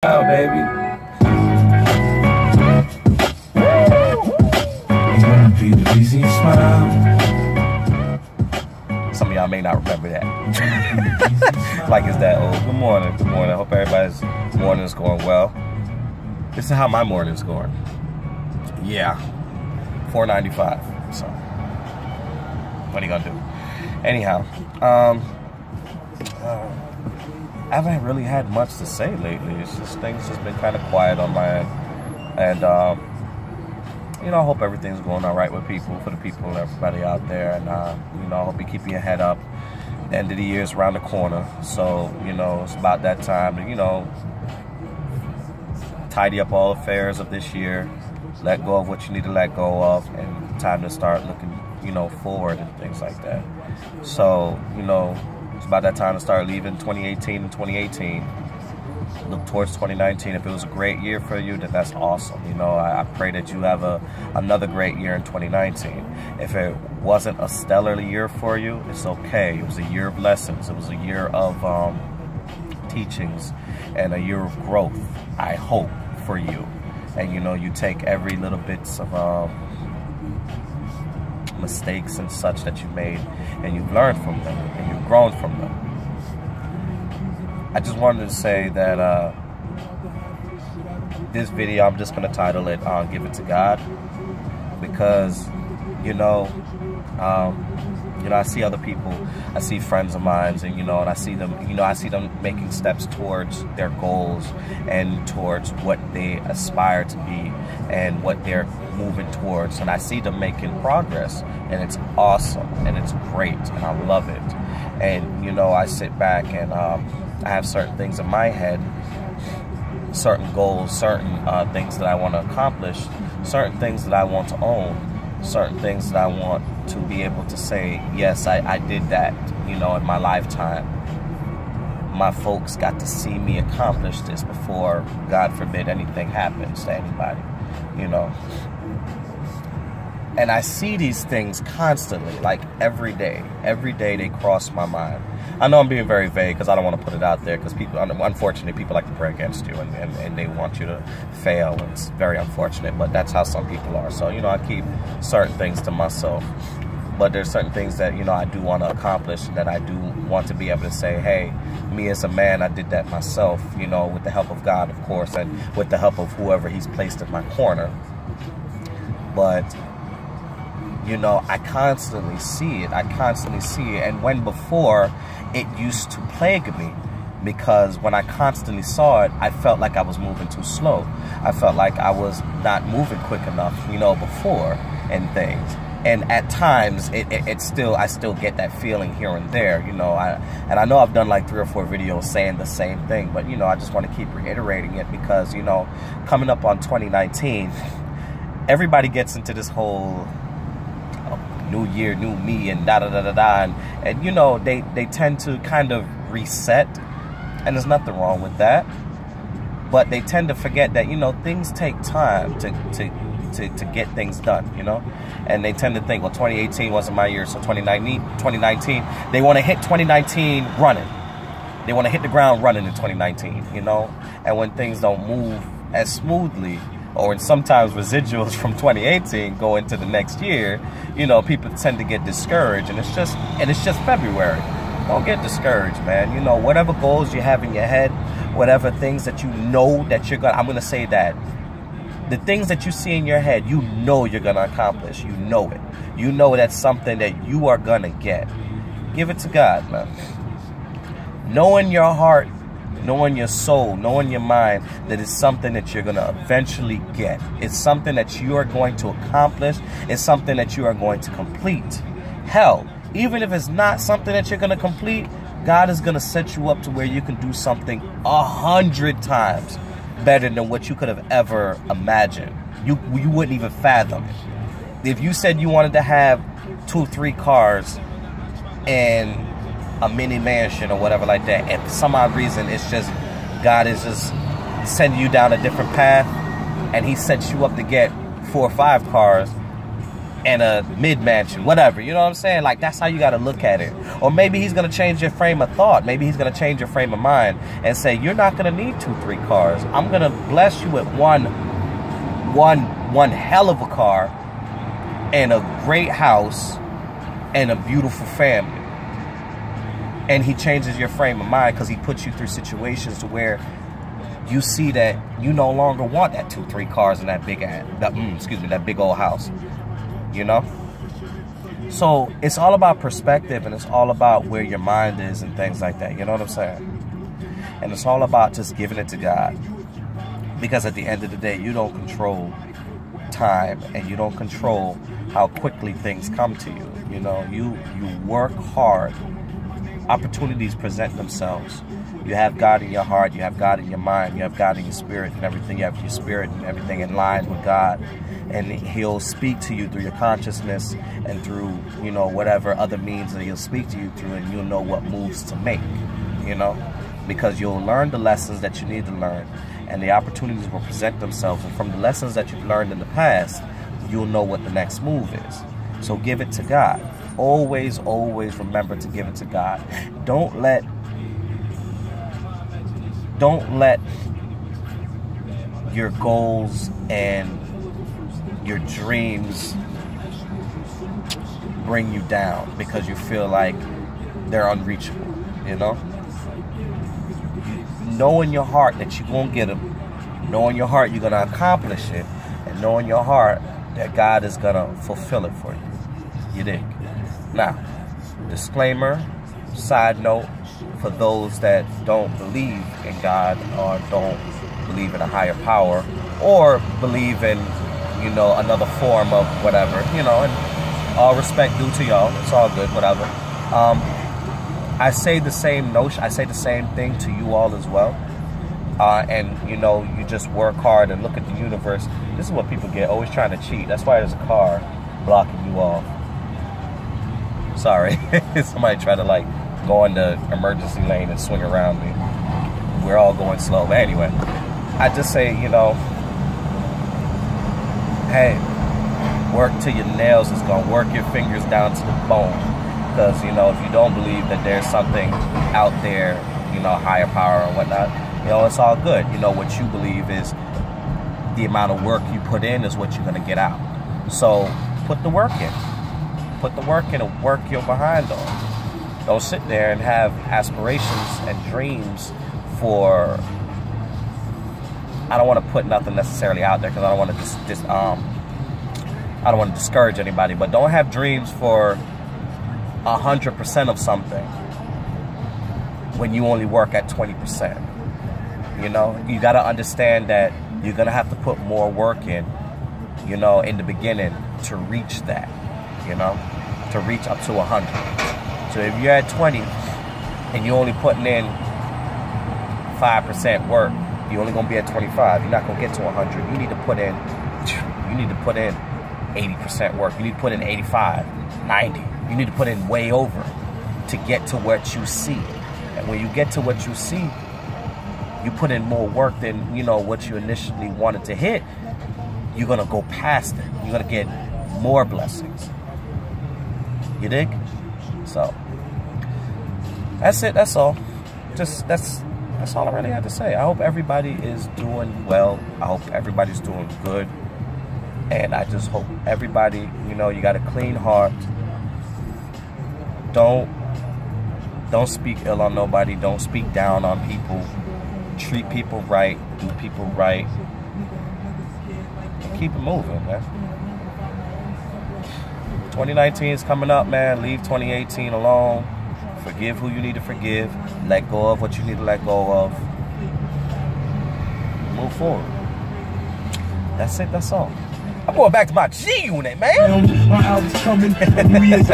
Wow, baby. Be the reason you smile. Some of y'all may not remember that. Like it's that old. Good morning, good morning. I hope everybody's morning is going well. This is how my morning's going. Yeah, 4:95. So, what are you gonna do? Anyhow, I haven't really had much to say lately. It's just things just been kind of quiet on my end, and you know, I hope everything's going all right with people, for the people and everybody out there, and you know, I hope you keep your head up. The end of the year is around the corner, so you know it's about that time to, you know, tidy up all affairs of this year, let go of what you need to let go of, and time to start looking, you know, forward and things like that. So, you know, it's about that time to start leaving 2018 and 2018. Look towards 2019. If it was a great year for you, then that's awesome. You know, I pray that you have another great year in 2019. If it wasn't a stellar year for you, it's okay. It was a year of lessons. It was a year of teachings and a year of growth, I hope, for you. And, you know, you take every little bits of mistakes and such that you made, and you've learned from them, and you've grown from them. I just wanted to say that this video, I'm just going to title it Give It to God, because, you know, I see other people, I see friends of mine, and, you know, and I see them, you know, I see them making steps towards their goals and towards what they aspire to be and what they're moving towards, and I see them making progress, and it's awesome, and it's great, and I love it. And, you know, I sit back and I have certain things in my head, certain goals, certain things that I want to accomplish, certain things that I want to own, certain things that I want to be able to say, yes, I did that, you know, in my lifetime. My folks got to see me accomplish this before, God forbid, anything happens to anybody, you know. And I see these things constantly, like every day. Every day they cross my mind. I know I'm being very vague because I don't want to put it out there, because people, unfortunately, people like to pray against you and they want you to fail. And it's very unfortunate, but that's how some people are. So, you know, I keep certain things to myself. But there's certain things that, you know, I do want to accomplish, that I do want to be able to say, hey, me as a man, I did that myself, you know, with the help of God, of course, and with the help of whoever he's placed in my corner. But, you know, I constantly see it. I constantly see it. And when before, it used to plague me, because when I constantly saw it, I felt like I was moving too slow. I felt like I was not moving quick enough, you know, before and things. And at times, I still get that feeling here and there, you know. And I know I've done like 3 or 4 videos saying the same thing, but, you know, I just want to keep reiterating it, because, you know, coming up on 2019, everybody gets into this whole new year, new me, and da-da-da-da-da, and you know, they tend to kind of reset, and there's nothing wrong with that, but they tend to forget that, you know, things take time to get things done, you know, and they tend to think, well, 2018 wasn't my year, so 2019, they want to hit 2019 running. They want to hit the ground running in 2019, you know, and when things don't move as smoothly, or when sometimes residuals from 2018 go into the next year, you know, people tend to get discouraged, and it's just February. Don't get discouraged, man. You know, whatever goals you have in your head, whatever things that you know that you're gonna, I'm gonna say that, the things that you see in your head, you know you're gonna accomplish. You know it. You know that's something that you are gonna get. Give it to God, man. Know in your heart, know in your soul, know in your mind that it's something that you're going to eventually get. It's something that you are going to accomplish. It's something that you are going to complete. Hell, even if it's not something that you're going to complete, God is going to set you up to where you can do something 100 times better than what you could have ever imagined. You wouldn't even fathom it. If you said you wanted to have 2 or 3 cars and a mini mansion or whatever like that, and for some odd reason it's just God is just sending you down a different path, and he sets you up to get 4 or 5 cars, and a mid-mansion, whatever. You know what I'm saying? Like, that's how you got to look at it. Or maybe he's going to change your frame of thought. Maybe he's going to change your frame of mind and say, you're not going to need 2-3 cars. I'm going to bless you with one hell of a car and a great house and a beautiful family. And he changes your frame of mind because he puts you through situations to where you see that you no longer want that 2-3 cars and that big old house. You know? So it's all about perspective, and it's all about where your mind is and things like that. You know what I'm saying? And it's all about just giving it to God. Because at the end of the day, you don't control time, and you don't control how quickly things come to you. You know, you work hard. Opportunities present themselves. You have God in your heart, you have God in your mind, you have God in your spirit and everything. You have your spirit and everything in line with God. And he'll speak to you through your consciousness and through, you know, whatever other means that he'll speak to you through, and you'll know what moves to make, you know, because you'll learn the lessons that you need to learn, and the opportunities will present themselves. And from the lessons that you've learned in the past, you'll know what the next move is. So give it to God. Always, always remember to give it to God. Don't let your goals and your dreams bring you down because you feel like they're unreachable, you know? Know in your heart that you won't get them. Know in your heart you're going to accomplish it. And know in your heart that God is going to fulfill it for you. You dig? Now, disclaimer, side note, for those that don't believe in God or don't believe in a higher power or believe in, you know, another form of whatever, you know, and all respect due to y'all. It's all good, whatever. I say the same notion. I say the same thing to you all as well. And, you know, you just work hard and look at the universe. This is what people get, always trying to cheat. That's why there's a car blocking you off. Sorry. Somebody tried to, like, go in the emergency lane and swing around me. We're all going slow. But anyway, I just say, you know, hey, work till your nails is gonna work your fingers down to the bone. Because, you know, if you don't believe that there's something out there, you know, higher power and whatnot, you know, it's all good. You know, what you believe is the amount of work you put in is what you're gonna get out. So put the work in. Put the work in and work your behind off. Don't sit there and have aspirations and dreams for, I don't want to put nothing necessarily out there because I don't want to I don't want to discourage anybody, but don't have dreams for 100% of something when you only work at 20%. You know, you got to understand that you're going to have to put more work in, you know, in the beginning to reach that, you know, to reach up to 100. So if you're at 20 and you're only putting in 5% work, you're only going to be at 25. You're not going to get to 100. You need to put in 80% work. You need to put in 85, 90. You need to put in way over to get to what you see. And when you get to what you see, you put in more work than, you know, what you initially wanted to hit. You're going to go past it. You're going to get more blessings. You dig? So that's it. That's all. Just that's all I really have to say. I hope everybody is doing well. I hope everybody's doing good. And I just hope everybody, you know, you got a clean heart. Don't speak ill on nobody. Don't speak down on people. Treat people right. Do people right. And keep it moving, man. 2019 is coming up, man. Leave 2018 alone. Forgive who you need to forgive. Let go of what you need to let go of. Move forward. That's it. That's all. I'm going back to my G unit, man. My album's coming.